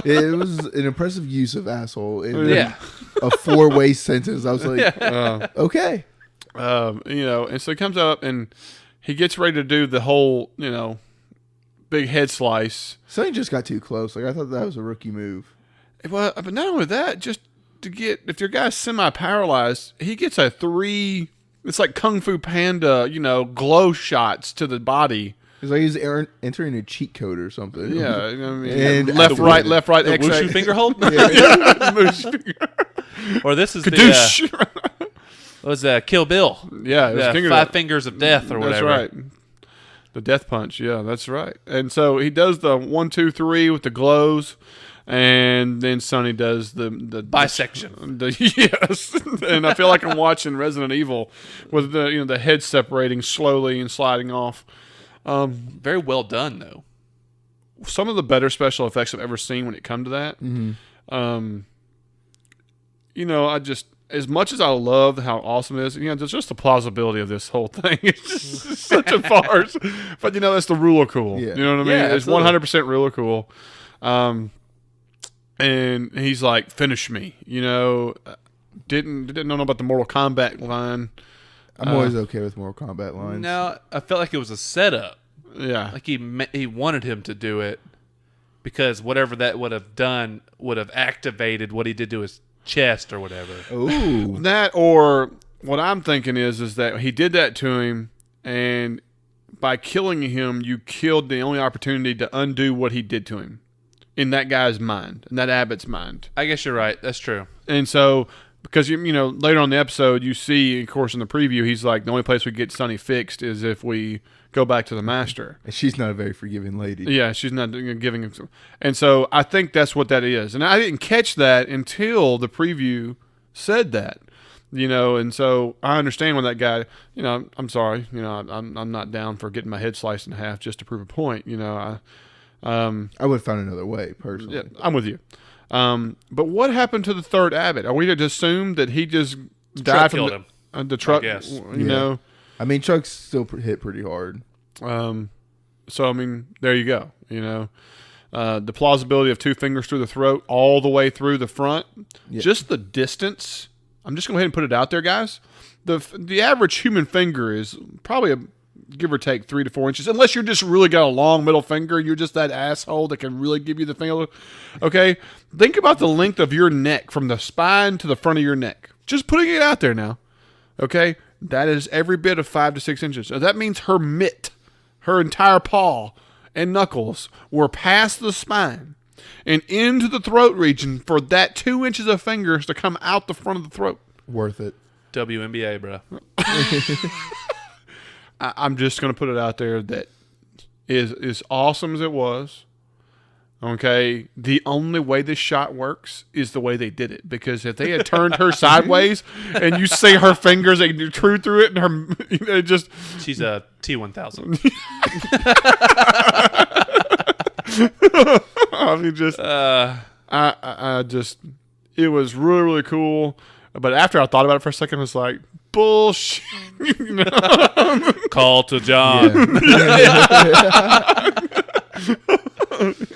It was an impressive use of asshole in Yeah. a 4-way sentence. I was like, okay. You know, and so he comes up and he gets ready to do the whole, you know, big head slice. Sonny just got too close. Like, I thought that was a rookie move. Well, but not only that, just to get, if your guy's semi-paralyzed, he gets a 3, it's like Kung Fu Panda, you know, glow shots to the body. It's like he's entering a cheat code or something. Yeah. You know what I mean? And left, right, The X. wushu finger hold? Or this is Kadoosh. what was that? Kill Bill. Yeah, it was King of 5 the- fingers of death or whatever. That's right. The death punch. Yeah, that's right. And so he does the 1, 2, 3 with the glows, and then Sonny does the Bisection. Yes, and I feel like I'm watching Resident Evil with the head separating slowly and sliding off. Very well done, though. Some of the better special effects I've ever seen when it come to that. Mm-hmm. You know, I just, as much as I love how awesome it is, you know, there's just the plausibility of this whole thing. It's just such a farce. But, you know, that's the rule of cool. Yeah. You know what I mean? Yeah, It's absolutely. 100% rule of cool. And he's like, finish me. You know, didn't know about the Mortal Kombat line. I'm always okay with Mortal Kombat lines. No, I felt like it was a setup. Yeah. Like he wanted him to do it because whatever that would have done would have activated what he did to his chest or whatever. Ooh. That, or what I'm thinking is that he did that to him, and by killing him, you killed the only opportunity to undo what he did to him in that guy's mind, in that Abbott's mind. I guess you're right. That's true. And so, because, you know, later on in the episode, you see, of course, in the preview, he's like, the only place we get Sonny fixed is if we go back to the master. And she's not a very forgiving lady. Yeah, she's not giving him some. And so I think that's what that is. And I didn't catch that until the preview said that, you know, and so I understand when that guy, you know, I'm sorry, you know, I'm not down for getting my head sliced in half just to prove a point, you know. I would have found another way, personally. Yeah, I'm with you. But what happened to the third Abbott? Are we to assume that he just died from killed him, the truck? I guess. You know. I mean, Chuck's still hit pretty hard. So I mean, there you go. You know, the plausibility of 2 fingers through the throat, all the way through the front, just the distance. I'm just going to go ahead and put it out there, guys. The average human finger is probably give or take 3 to 4 inches, unless you're just really got a long middle finger. You're just that asshole that can really give you the finger. Okay, think about the length of your neck from the spine to the front of your neck. Just putting it out there now. Okay, that is every bit of 5 to 6 inches. So that means her mitt, her entire paw and knuckles were past the spine and into the throat region for that 2 inches of fingers to come out the front of the throat. Worth it. WNBA, bro. I'm just going to put it out there that is as awesome as it was. Okay, the only way this shot works is the way they did it. Because if they had turned her sideways and you see her fingers, they true through it, and her, you know, just She's a T1000. I mean, just I just, it was really, really cool. But after I thought about it for a second, I was like, bullshit. You know? Call to John.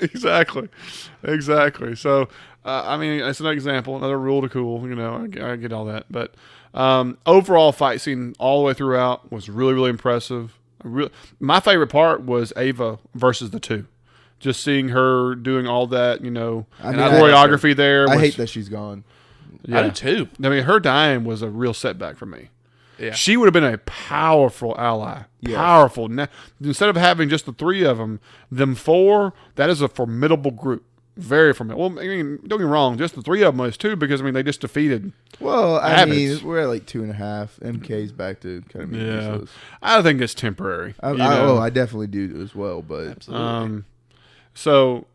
Exactly. So, I mean, it's an example, another rule to cool. You know, I get all that. But overall fight scene all the way throughout was really, really impressive. My favorite part was Ava versus the two. Just seeing her doing all that, choreography there. I hate that she's gone. Yeah. I do too. I mean, her dying was a real setback for me. Yeah. She would have been a powerful ally. Yes. Powerful. Now, instead of having just the three of them 4, that is a formidable group. Very formidable. Well, I mean, don't get me wrong, just the 3 of them is too, because, I mean, they just defeated. Well, I mean, we're at like 2.5. MK's back to kind of being useless. I think it's temporary. I definitely do as well, but. Absolutely. So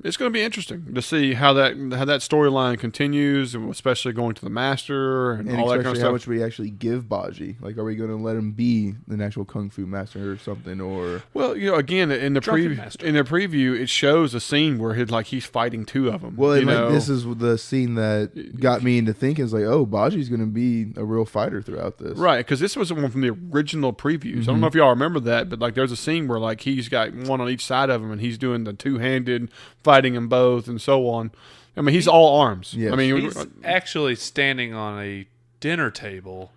it's going to be interesting to see how that storyline continues, and especially going to the master and all that kind of stuff. How much we actually give Baji? Like, are we going to let him be the actual kung fu master or something? Or again, in the preview, it shows a scene where he's fighting 2 of them. Well, this is the scene that got me into thinking, is like, oh, Baji's going to be a real fighter throughout this, right? Because this was one from the original previews. Mm-hmm. I don't know if y'all remember that, but there's a scene where he's got one on each side of him, and he's doing the 2-handed. Fighting them both and so on. I mean, he's all arms. Yes. I mean, he's actually standing on a dinner table,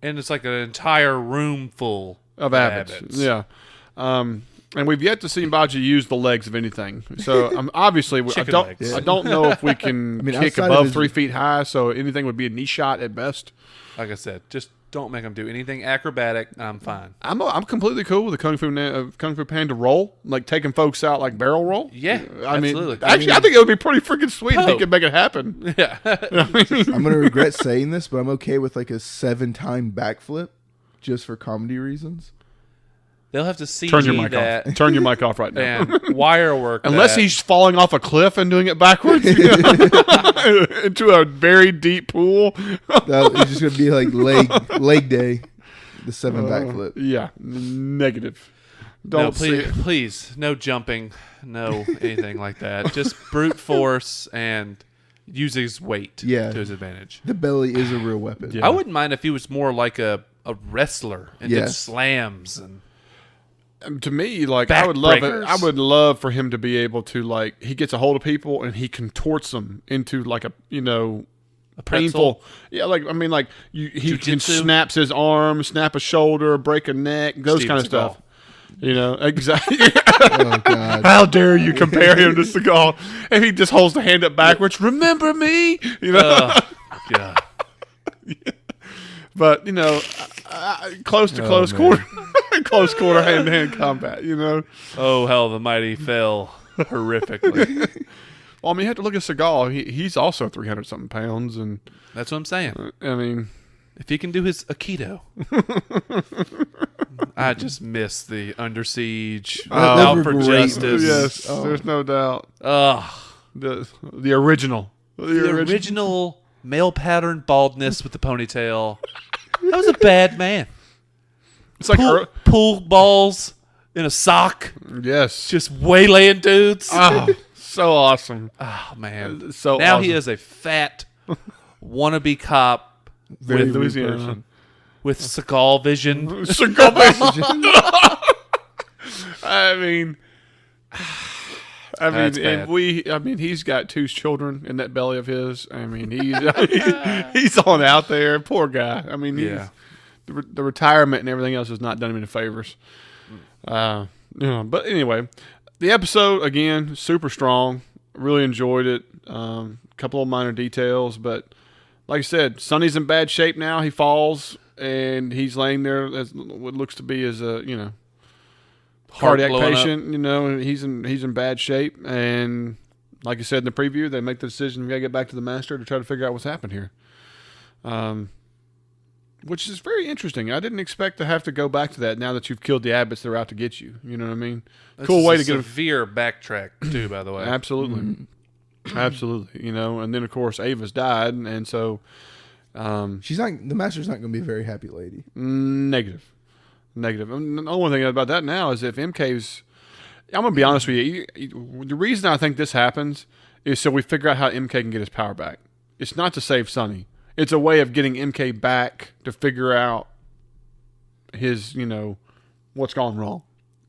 and it's like an entire room full of abbots. Yeah. And we've yet to see Baji use the legs of anything. So obviously, I don't know if we can kick above 3 feet high. So anything would be a knee shot at best. Like I said, just don't make him do anything acrobatic. I'm fine. I'm completely cool with the Kung Fu Panda roll, like taking folks out like barrel roll. Yeah, absolutely. I think it would be pretty freaking sweet if he could make it happen. Yeah. I'm going to regret saying this, but I'm okay with like a 7-time backflip just for comedy reasons. They'll have to see Turn your mic off. Turn your mic off right now. And wire work. Unless he's falling off a cliff and doing it backwards into a very deep pool. It's just going to be like leg day, the 7 backflip. Yeah, negative. Please, no jumping, no anything like that. Just brute force and use his weight to his advantage. The belly is a real weapon. Yeah. I wouldn't mind if he was more like a wrestler and did slams and. To me, I would love it. I would love for him to be able to he gets a hold of people and he contorts them into a painful. Yeah, he can snaps his arm, snap a shoulder, break a neck, those kind of stuff. Exactly. Oh God! How dare you compare him to Seagal? And he just holds the hand up backwards. Remember me? God. But close to close quarter. Close quarter hand-to-hand combat, Oh, how the mighty fell horrifically. Well, I mean, you have to look at Seagal. He's also 300-something pounds. And that's what I'm saying. I mean... If he can do his Aikido. I just miss the Under Siege. Out for Justice. Yes, there's no doubt. The original. The original male pattern baldness with the ponytail. That was a bad man. It's like pool balls in a sock. Yes. Just waylaying dudes. Oh, so awesome. Oh, man. So now awesome. He is a fat wannabe cop with Louisiana. With Seagal vision. Seagal vision. I mean, he's got 2 children in that belly of his. I mean, he's on out there. Poor guy. I mean, the retirement and everything else has not done him any favors. But anyway, the episode again super strong. Really enjoyed it. Couple of minor details, but like I said, Sonny's in bad shape now. He falls and he's laying there as what looks to be as a cardiac patient. He's in bad shape, and like I said in the preview, they make the decision we got to get back to the master to try to figure out what's happened here. Which is very interesting. I didn't expect to have to go back to that now that you've killed the abbots that are out to get you. You know what I mean? That's cool way to get a severe backtrack too, by the way. Absolutely. Mm-hmm. Absolutely. And then of course Ava's died, and so she's not. The master's not going to be a very happy lady. Negative. And the only thing about that now is if MK's, I'm going to be honest with you. The reason I think this happens is so we figure out how MK can get his power back. It's not to save Sonny. It's a way of getting MK back to figure out his, what's gone wrong,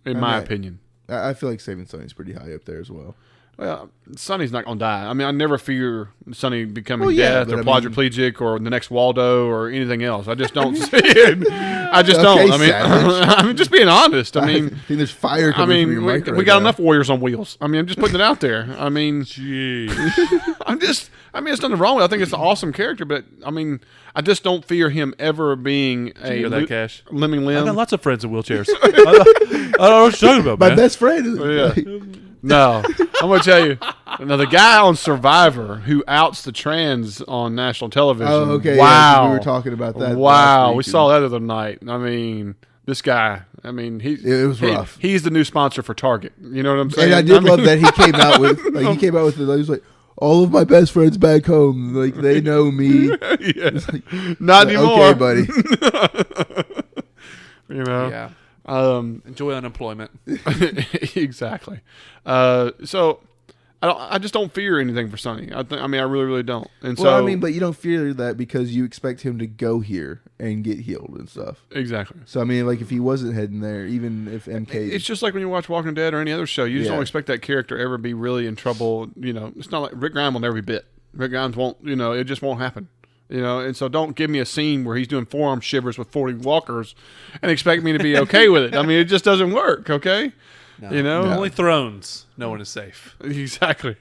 in my opinion. I feel like saving Sonny's pretty high up there as well. Well, Sonny's not going to die. I mean, I never fear Sonny becoming death or quadriplegic or the next Waldo or anything else. I just don't see it. I just Okay, don't. I mean, Savage. I'm just being honest. I I mean, think there's fire coming from your mic we right got now. enough warriors on wheels. I mean, I'm just putting it out there. I mean, Jeez. it's nothing wrong with it. I think it's an awesome character, but I mean, I just don't fear him ever being You hear that, Cash? lemming I got limb. lots of friends in wheelchairs. I don't know what you're talking about, My man. best friend. Yeah. No, I'm gonna tell you. Now the guy on Survivor who outs the trans on national television. Oh, okay. Wow, Yeah, we were talking about that. Wow, last we week, saw that the other night. I mean, this guy. I mean, It was rough. He's the new sponsor for Target. You know what I'm saying? And I did love that he came out with. Like, he came out with. He was like, all of my best friends back home, like they know me. Yeah. Not anymore, Okay, buddy. You know. Yeah. Enjoy unemployment. Exactly. So I just don't fear anything for Sonny. I mean, I really, really don't. And Well, so, I mean, but you don't fear that because you expect him to go here and get healed and stuff. exactly. So I mean, like if he wasn't heading there, even if MK, It's just like when you watch Walking Dead or any other show. You just Yeah. don't expect that character ever be really in trouble. You know, it's not like Rick Grimes will never be bit. Rick Grimes won't. You know, it just won't happen. You know, and so don't give me a scene where he's doing forearm shivers with 40 walkers and expect me to be okay with it. I mean, it just doesn't work. Okay. No. You know? Only thrones. No one is safe. Exactly.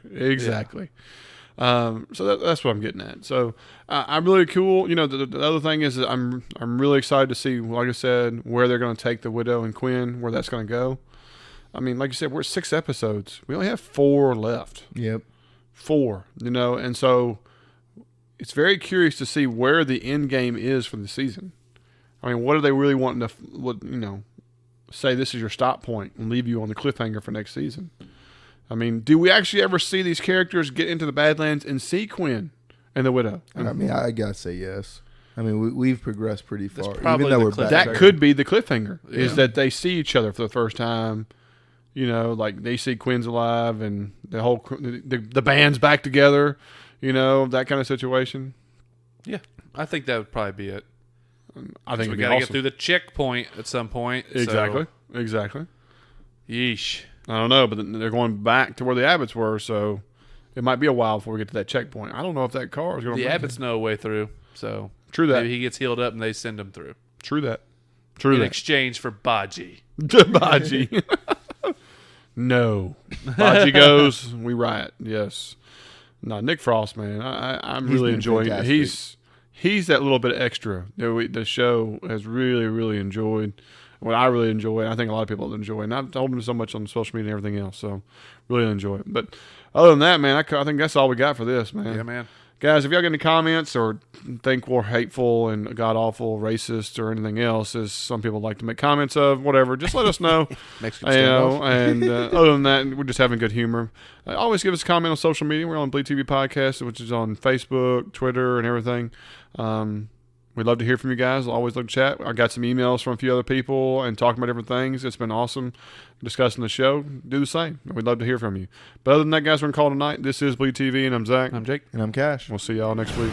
So that's what I'm getting at. So I'm really cool. You know, the other thing is that I'm really excited to see, like I said, where they're going to take the Widow and Quinn, where that's going to go. I mean, like you said, we're at 6 episodes. We only have 4 left. yep, 4. You know, and so it's very curious to see where the end game is for the season. I mean, what are they really wanting to, say this is your stop point and leave you on the cliffhanger for next season? I mean, do we actually ever see these characters get into the Badlands and see Quinn and the Widow? I mean, I gotta say yes. I mean, we've progressed pretty far, probably even though the we're cliff- back. That could be the cliffhanger, is Yeah. that they see each other for the first time. You know, like they see Quinn's alive and the whole the band's back together. You know, that kind of situation. Yeah. I think that would probably be it. I think We it'd be got to awesome. get through the checkpoint at some point. Exactly. So, yeesh. I don't know, but they're going back to where the Abbotts were, so it might be a while before we get to that checkpoint. I don't know if that car is going to. The Abbotts know a way through. So True that. maybe he gets healed up and they send him through. True that. True In that. exchange for Baji. Baji. No. Baji goes, we riot. Yes. No, Nick Frost, man. I'm He's really been enjoying it. fantastic. He's that little bit extra that the show has really, really enjoyed. What I really enjoy, I think a lot of people enjoy, and I've told him so much on social media and everything else, so really enjoy it. But other than that, man, I think that's all we got for this, man. Yeah, man. Guys, if y'all got any comments or think we're hateful and god-awful, racist, or anything else, as some people like to make comments of, whatever, just let us know. Mexican You standoff. know, and other than that, we're just having good humor. Always give us a comment on social media. We're on BleedTV Podcast, which is on Facebook, Twitter, and everything. We'd love to hear from you guys. Always love to chat. I got some emails from a few other people and talking about different things. It's been awesome discussing the show. Do the same. We'd love to hear from you. But other than that, guys, we're going to call it a night. This is BleedTV, and I'm Zach. I'm Jake. And I'm Cash. We'll see y'all next week.